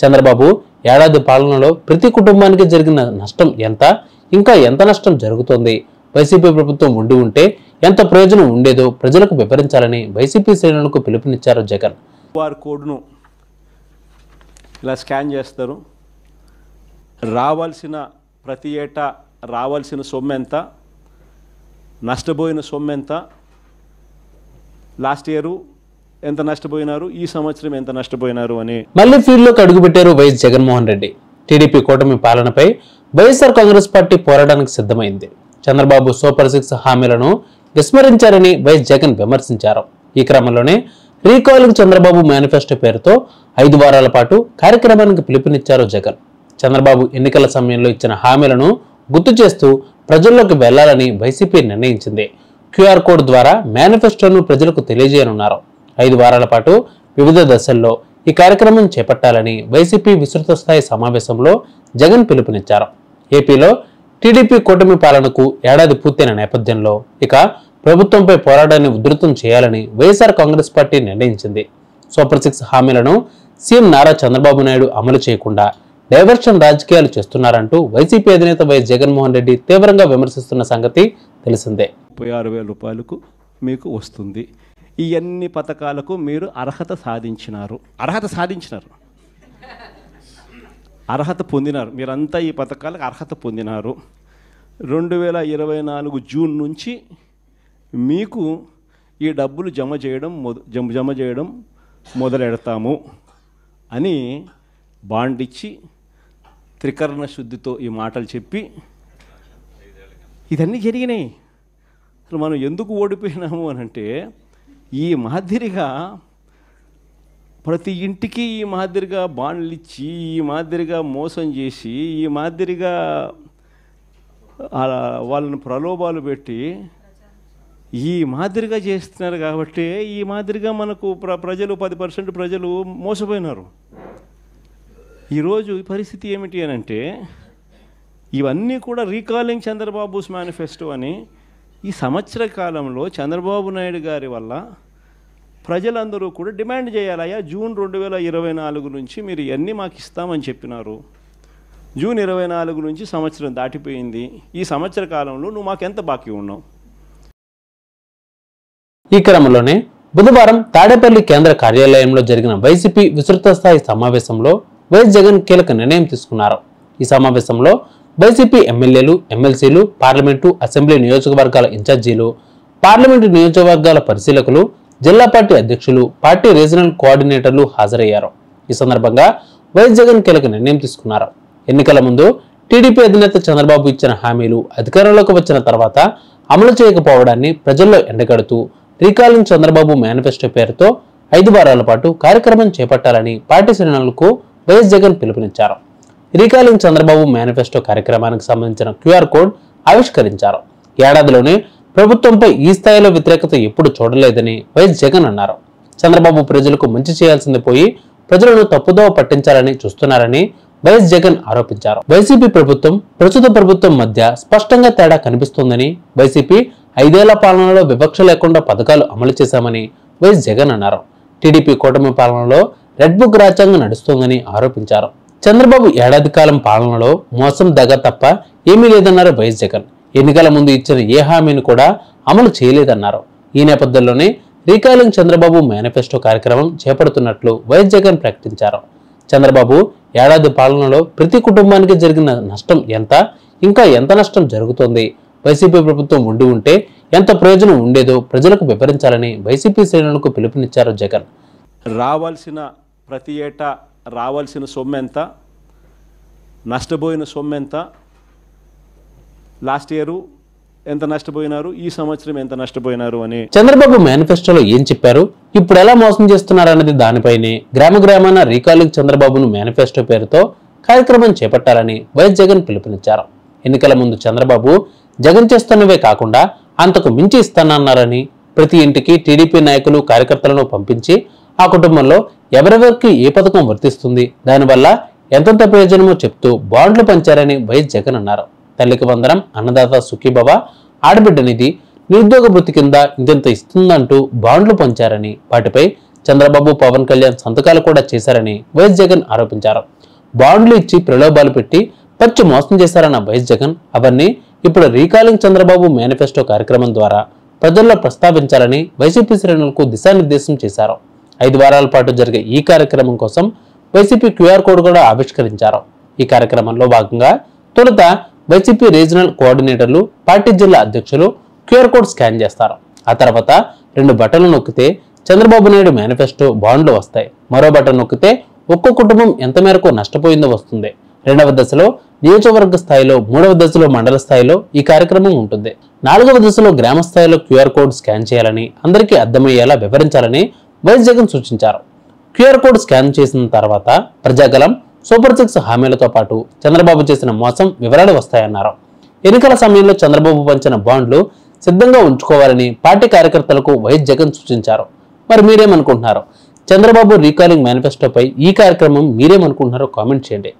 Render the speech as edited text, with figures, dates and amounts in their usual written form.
చంద్రబాబు ఏడాది పాలనలో ప్రతి కుటుంబానికి జరిగిన నష్టం ఎంత, ఇంకా ఎంత నష్టం జరుగుతోంది, వైసీపీ ప్రభుత్వం ఉండి ఉంటే ఎంత ప్రయోజనం ఉండేదో ప్రజలకు వివరించాలని వైసీపీ శ్రేణులకు పిలుపునిచ్చారు జగన్. QR కోడ్ను ఇలా స్కాన్ చేస్తారు. రావాల్సిన ప్రతి ఏటా రావాల్సిన సొమ్ము ఎంత, నష్టపోయిన సొమ్ము ఎంత, లాస్ట్ ఇయర్ ఎంత నష్టపోయినారు, ఈ సంవత్సరం ఎంత నష్టపోయినారు అని మళ్ళీ ఫీల్డ్లోకి అడుగుపెట్టారు వైఎస్ జగన్మోహన్ రెడ్డి. టీడీపీ కూటమి పాలనపై వైఎస్ఆర్ కాంగ్రెస్ పార్టీ పోరాటానికి సిద్ధమైంది. చంద్రబాబు సూపర్ 6 హామీలను విస్మరించారని వైఎస్ జగన్ విమర్శించారు. ఈ క్రమంలోనే రీకాలింగ్ చంద్రబాబు మేనిఫెస్టో పేరుతో 5 వారాల పాటు కార్యక్రమానికి పిలుపునిచ్చారు జగన్. చంద్రబాబు ఎన్నికల సమయంలో ఇచ్చిన హామీలను గుర్తు చేస్తూ ప్రజల్లోకి వెళ్లాలని వైసీపీ నిర్ణయించింది. QR కోడ్ ద్వారా మేనిఫెస్టోను ప్రజలకు తెలియజేయనున్నారు. 5 వారాల పాటు వివిధ దశల్లో ఈ కార్యక్రమం చేపట్టాలని వైసీపీ విస్తృత స్థాయి సమావేశంలో జగన్ పిలుపునిచ్చారు. ఏపీలో టీడీపీ కూటమి పాలనకు ఏడాది పూర్తయిన నేపథ్యంలో ఇక ప్రభుత్వంపై పోరాటాన్ని ఉధృతం చేయాలని వైఎస్ఆర్ కాంగ్రెస్ పార్టీ నిర్ణయించింది. సూపర్ 6 హామీలను సీఎం నారా చంద్రబాబు నాయుడు అమలు చేయకుండా డైవర్షన్ రాజకీయాలు చేస్తున్నారంటూ వైసీపీ అధినేత వైఎస్ జగన్మోహన్ రెడ్డి తీవ్రంగా విమర్శిస్తున్న సంగతి తెలిసిందే. 36,000 రూపాయలకు మీకు వస్తుంది. ఈ అన్ని పథకాలకు మీరు అర్హత సాధించినారు, అర్హత పొందినారు. మీరంతా ఈ పథకాలకు అర్హత పొందినారు. 2024 జూన్ నుంచి మీకు ఈ డబ్బులు జమ చేయడం మొదలెడతాము అని బాండ్ ఇచ్చి త్రికరణ శుద్ధితో ఈ మాటలు చెప్పి ఇదన్నీ జరిగినాయి. అసలు మనం ఎందుకు ఓడిపోయినాము అని అంటే, ఈ మాదిరిగా ప్రతి ఇంటికి ఈ మాదిరిగా బాండ్లు ఇచ్చి, ఈ మాదిరిగా మోసం చేసి, ఈ మాదిరిగా వాళ్ళని ప్రలోభాలు పెట్టి ఈ మాదిరిగా చేస్తున్నారు. కాబట్టి ఈ మాదిరిగా మనకు ప్రజలు 10% ప్రజలు మోసపోయినారు. ఈరోజు పరిస్థితి ఏమిటి అని అంటే, ఇవన్నీ కూడా రీకాలింగ్ చంద్రబాబుస్ మేనిఫెస్టో అని ఈ సంవత్సర కాలంలో చంద్రబాబు నాయుడు గారి వల్ల ప్రజలందరూ కూడా డిమాండ్ చేయాలయ్యా, జూన్ 2024 నుంచి మీరు ఇవన్నీ మాకు ఇస్తామని చెప్పినారు. జూన్ 24 నుంచి సంవత్సరం దాటిపోయింది. ఈ సంవత్సర కాలంలో నువ్వు మాకెంత బాకీ ఉన్నావు? ఈ క్రమంలోనే బుధవారం తాడేపల్లి కేంద్ర కార్యాలయంలో జరిగిన వైసీపీ విస్తృత స్థాయి సమావేశంలో వైఎస్ జగన్ కీలక నిర్ణయం తీసుకున్నారు. ఈ సమావేశంలో వైసీపీ ఎమ్మెల్యేలు, ఎమ్మెల్సీలు, పార్లమెంటు, అసెంబ్లీ నియోజకవర్గాల ఇన్ఛార్జీలు, పార్లమెంటు నియోజకవర్గాల పరిశీలకులు, జిల్లా పార్టీ అధ్యక్షులు, పార్టీ రీజనల్ కోఆర్డినేటర్లు హాజరయ్యారు. ఈ సందర్భంగా వైఎస్ జగన్ కీలక నిర్ణయం తీసుకున్నారు. ఎన్నికల ముందు టీడీపీ అధినేత చంద్రబాబు ఇచ్చిన హామీలు అధికారంలోకి వచ్చిన తర్వాత అమలు చేయకపోవడాన్ని ప్రజల్లో ఎండగడుతూ రీకాలింగ్ చంద్రబాబు మేనిఫెస్టో పేరుతో 5 వారాల పాటు కార్యక్రమం చేపట్టాలని పార్టీ శ్రేణులకు వైఎస్ జగన్ పిలుపునిచ్చారు. రీకాలింగ్ చంద్రబాబు మేనిఫెస్టో కార్యక్రమానికి సంబంధించిన QR కోడ్ ఆవిష్కరించారు. ఏడాదిలోనే ప్రభుత్వంపై ఈ స్థాయిలో వ్యతిరేకత ఎప్పుడు చూడలేదని వైఎస్ జగన్ అన్నారు. చంద్రబాబు ప్రజలకు మంచి చేయాల్సింది పోయి ప్రజలను తప్పుదోవ పట్టించాలని చూస్తున్నారని వైఎస్ జగన్ ఆరోపించారు. వైసీపీ ప్రభుత్వం, ప్రస్తుత ప్రభుత్వం మధ్య స్పష్టంగా తేడా కనిపిస్తోందని, వైసీపీ 5 ఏళ్ల పాలనలో వివక్ష లేకుండా పథకాలు అమలు చేశామని వైఎస్ జగన్ అన్నారు. టీడీపీ కూటమి పాలనలో రెడ్ బుక్ రాజ్యాంగం నడుస్తోందని ఆరోపించారు. చంద్రబాబు ఏడాది కాలం పాలనలో మోసం, దగ తప్ప ఏమీ లేదన్నారు వైఎస్ జగన్. ఎన్నికల ముందు ఇచ్చిన ఏ హామీని కూడా అమలు చేయలేదన్నారు. ఈ నేపథ్యంలోనే రీకాలింగ్ చంద్రబాబు మేనిఫెస్టో కార్యక్రమం చేపడుతున్నట్లు వైఎస్ జగన్ ప్రకటించారు. చంద్రబాబు ఏడాది పాలనలో ప్రతి కుటుంబానికి జరిగిన నష్టం ఎంత, ఇంకా ఎంత నష్టం జరుగుతోంది, వైసీపీ ప్రభుత్వం ఉండి ఉంటే ఎంత ప్రయోజనం ఉండేదో ప్రజలకు వివరించాలని వైసీపీ శ్రేణులకు పిలుపునిచ్చారు జగన్. రావాల్సిన ప్రతి ఏటా రావాల్సిన సొమ్ము ఎంత, నష్టపోయిన సొమ్ము ఎంత, లాస్ట్ ఇయర్ ఎంత నష్టపోయినారు, ఈ సంవత్సరం ఎంత నష్టపోయినారు అని చంద్రబాబు మేనిఫెస్టోలో ఏం చెప్పారు, ఇప్పుడు ఎలా మోసం చేస్తున్నారన్నది దానిపైనే గ్రామాన రీకాలింగ్ చంద్రబాబును మేనిఫెస్టో పేరుతో కార్యక్రమం చేపట్టాలని వైఎస్ జగన్ పిలుపునిచ్చారు. ఎన్నికల ముందు చంద్రబాబు జగన్ చేస్తున్నవే కాకుండా అంతకు మించి ఇస్తానన్నారని, ప్రతి ఇంటికి టీడీపీ నాయకులు, కార్యకర్తలను పంపించి ఆ కుటుంబంలో ఎవరెవరికి ఏ పథకం వర్తిస్తుంది, దానివల్ల ఎంతెంత ప్రయోజనమో చెప్తూ బాండ్లు పంచారని వైఎస్ జగన్ అన్నారు. తల్లికి వందనం, అన్నదాత సుఖీభవ, ఆడబిడ్డ నిధి, నిరుద్యోగ భృతి కింద ఇంతెంత ఇస్తుందంటూ బాండ్లు పంచారని, వాటిపై చంద్రబాబు, పవన్ కళ్యాణ్ సంతకాలు కూడా చేశారని వైఎస్ జగన్ ఆరోపించారు. బాండ్లు ఇచ్చి ప్రలోభాలు పెట్టి పచ్చి మోసం చేశారన్న వైఎస్ జగన్ అవన్నీ ఇప్పుడు రీకాలింగ్ చంద్రబాబు మేనిఫెస్టో కార్యక్రమం ద్వారా ప్రజల్లో ప్రస్తావించాలని వైసీపీ శ్రేణులకు దిశానిర్దేశం చేశారు. 5 వారాల పాటు జరిగే ఈ కార్యక్రమం కోసం వైసీపీ QR కోడ్ కూడా ఆవిష్కరించారు. ఈ కార్యక్రమంలో భాగంగా తొలుత వైసీపీ రీజనల్ కోఆర్డినేటర్లు, పార్టీ జిల్లా అధ్యక్షులు QR కోడ్ స్కాన్ చేస్తారు. ఆ తర్వాత 2 బటన్లు నొక్కితే చంద్రబాబు నాయుడు మేనిఫెస్టో బాండ్లు వస్తాయి. మరో బటన్ నొక్కితే ఒక్కో కుటుంబం ఎంత మేరకు నష్టపోయిందో వస్తుంది. 2వ దశలో నియోజకవర్గ స్థాయిలో, 3వ దశలో మండల స్థాయిలో ఈ కార్యక్రమం ఉంటుంది. 4వ దశలో గ్రామ స్థాయిలో QR కోడ్ స్కాన్ చేయాలని, అందరికీ అర్థమయ్యేలా వివరించాలని వైఎస్ జగన్ సూచించారు. QR కోడ్ స్కాన్ చేసిన తర్వాత ప్రజాగలం, సూపర్ 6 హామీలతో పాటు చంద్రబాబు చేసిన మోసం వివరాలు వస్తాయన్నారు. ఎన్నికల సమయంలో చంద్రబాబు పంచిన బాండ్లు సిద్ధంగా ఉంచుకోవాలని పార్టీ కార్యకర్తలకు వైఎస్ జగన్ సూచించారు. మరి మీరేమనుకుంటున్నారు? చంద్రబాబు రీకాలింగ్ మేనిఫెస్టోపై ఈ కార్యక్రమం మీరేమనుకుంటున్నారో కామెంట్ చేయండి.